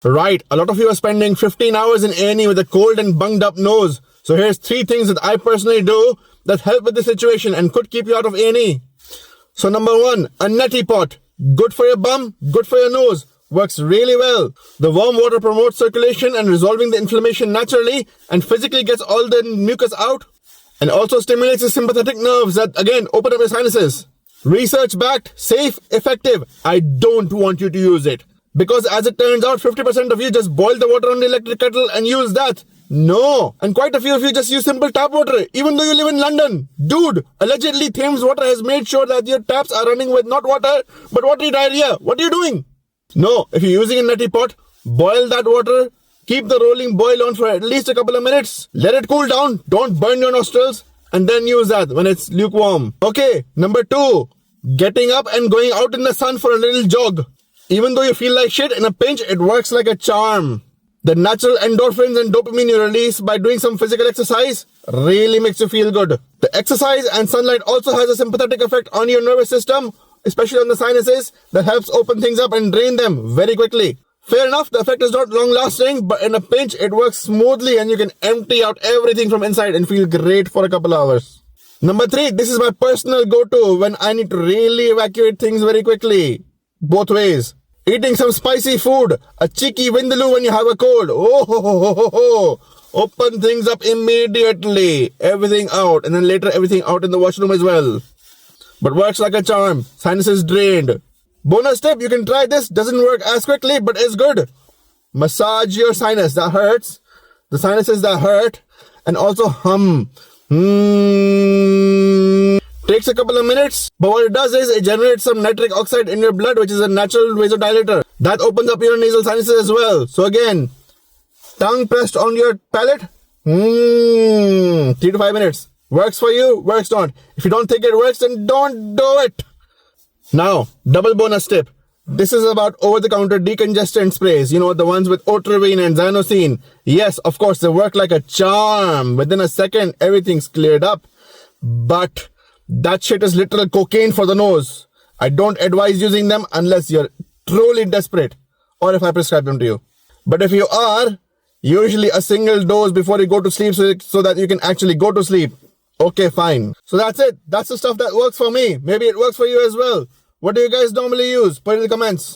Right, a lot of you are spending 15 hours in A&E with a cold and bunged up nose. So here's 3 things that I personally do that help with the situation and could keep you out of A&E. So number 1, a neti pot. Good for your bum, good for your nose. Works really well. The warm water promotes circulation and resolving the inflammation naturally and physically gets all the mucus out. And also stimulates the sympathetic nerves that again open up your sinuses. Research backed, safe, effective. I don't want you to use it. Because as it turns out, 50% of you just boil the water on the electric kettle and use that. No. And quite a few of you just use simple tap water, even though you live in London. Dude, allegedly Thames Water has made sure that your taps are running with not water, but watery diarrhea. What are you doing? No, if you're using a neti pot, boil that water, keep the rolling boil on for at least a couple of minutes, let it cool down, don't burn your nostrils, and then use that when it's lukewarm. Okay, number 2, getting up and going out in the sun for a little jog. Even though you feel like shit, in a pinch, it works like a charm. The natural endorphins and dopamine you release by doing some physical exercise really makes you feel good. The exercise and sunlight also has a sympathetic effect on your nervous system, especially on the sinuses, that helps open things up and drain them very quickly. Fair enough, the effect is not long lasting, but in a pinch, it works smoothly and you can empty out everything from inside and feel great for a couple hours. Number 3, this is my personal go-to when I need to really evacuate things very quickly. Both ways. Eating some spicy food, a cheeky vindaloo when you have a cold. Oh ho ho ho ho ho. Open things up immediately. Everything out, and then later everything out in the washroom as well. But works like a charm. Sinuses drained. Bonus tip, you can try this. Doesn't work as quickly, but is good. Massage your sinus. That hurts. The sinuses that hurt. And also hum. Takes a couple of minutes, but what it does is it generates some nitric oxide in your blood, which is a natural vasodilator. That opens up your nasal sinuses as well. So again, tongue pressed on your palate, 3 to 5 minutes. Works for you, works not. If you don't think it works, then don't do it. Now, double bonus tip. This is about over-the-counter decongestant sprays. You know, the ones with Otrivine and Xanocine. Yes, of course, they work like a charm. Within a second, everything's cleared up. But that shit is literal cocaine for the nose. I don't advise using them unless you're truly desperate or if I prescribe them to you. But if you are, usually a single dose before you go to sleep so that you can actually go to sleep. Okay, fine. So that's it. That's the stuff that works for me. Maybe it works for you as well. What do you guys normally use? Put it in the comments.